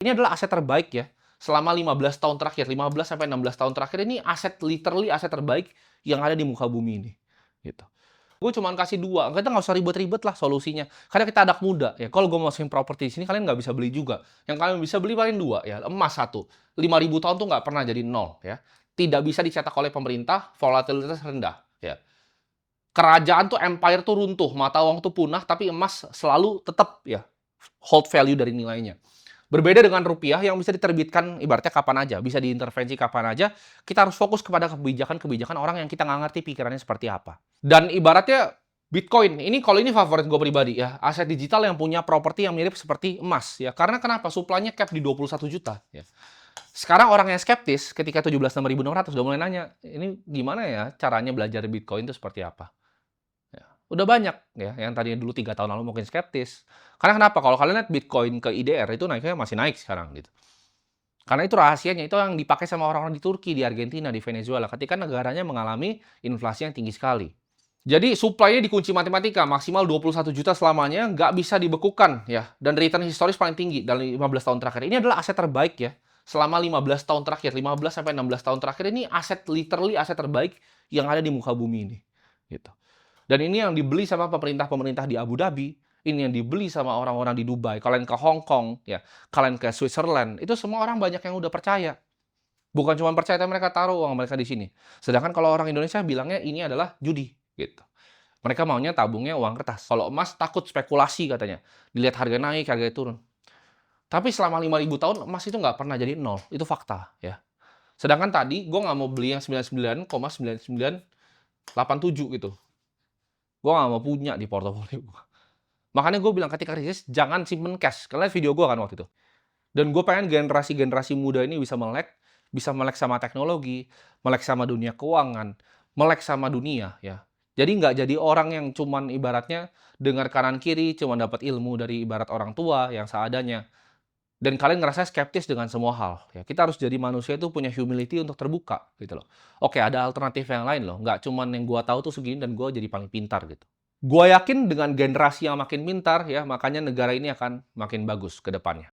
Ini adalah aset terbaik ya, selama 15 tahun terakhir, 15 sampai 16 tahun terakhir ini literally aset terbaik yang ada di muka bumi ini, gitu. Gue cuman kasih 2, kita nggak usah ribet-ribet lah solusinya. Karena kita anak muda ya, kalau gue masukin properti di sini kalian nggak bisa beli juga. Yang kalian bisa beli paling 2 ya, emas 1. 5.000 tahun tuh nggak pernah jadi nol ya. Tidak bisa dicetak oleh pemerintah, volatilitas rendah ya. Kerajaan tuh empire tuh runtuh, mata uang tuh punah, tapi emas selalu tetap ya hold value dari nilainya. Berbeda dengan rupiah yang bisa diterbitkan ibaratnya kapan aja, bisa diintervensi kapan aja, kita harus fokus kepada kebijakan-kebijakan orang yang kita nggak ngerti pikirannya seperti apa. Dan ibaratnya Bitcoin, kalau ini favorit gue pribadi ya, aset digital yang punya properti yang mirip seperti emas ya. Karena kenapa? Supply-nya cap di 21 juta ya. Sekarang orang yang skeptis ketika 76.600 udah mulai nanya, ini gimana ya caranya belajar Bitcoin itu seperti apa? Ya, udah banyak ya yang tadinya dulu 3 tahun lalu mungkin skeptis. Karena kenapa? Kalau kalian lihat Bitcoin ke IDR itu naiknya masih naik sekarang gitu. Karena itu rahasianya, itu yang dipakai sama orang-orang di Turki, di Argentina, di Venezuela ketika negaranya mengalami inflasi yang tinggi sekali. Jadi supply-nya dikunci matematika, maksimal 21 juta selamanya, nggak bisa dibekukan ya. Dan return historis paling tinggi dalam 15 tahun terakhir. Ini adalah aset terbaik ya. Selama 15 tahun terakhir, 15 sampai 16 tahun terakhir ini literally aset terbaik yang ada di muka bumi ini. Gitu. Dan ini yang dibeli sama pemerintah-pemerintah di Abu Dhabi, ini yang dibeli sama orang-orang di Dubai. Kalian ke Hong Kong, ya, kalian ke Switzerland, itu semua orang banyak yang udah percaya. Bukan cuma percaya, tapi mereka taruh uang mereka di sini. Sedangkan kalau orang Indonesia bilangnya ini adalah judi, gitu. Mereka maunya tabungnya uang kertas. Kalau emas takut spekulasi katanya. Dilihat harga naik, harga turun. Tapi selama 5.000 tahun emas itu nggak pernah jadi nol. Itu fakta, ya. Sedangkan tadi gue nggak mau beli yang 99,9987 gitu. Gue nggak mau punya di portofolio gue. Makanya gue bilang ketika krisis, jangan simpen cash. Kalian video gue kan waktu itu. Dan gue pengen generasi-generasi muda ini bisa melek sama teknologi, melek sama dunia keuangan, melek sama dunia ya. Jadi nggak jadi orang yang cuman ibaratnya dengar kanan kiri, cuma dapat ilmu dari ibarat orang tua yang seadanya. Dan kalian ngerasa skeptis dengan semua hal. Ya, kita harus jadi manusia itu punya humility untuk terbuka gitu loh. Oke, ada alternatif yang lain loh. Nggak cuman yang gua tahu tuh segini dan gua jadi paling pintar gitu. Gua yakin dengan generasi yang makin pintar ya, makanya negara ini akan makin bagus ke depannya.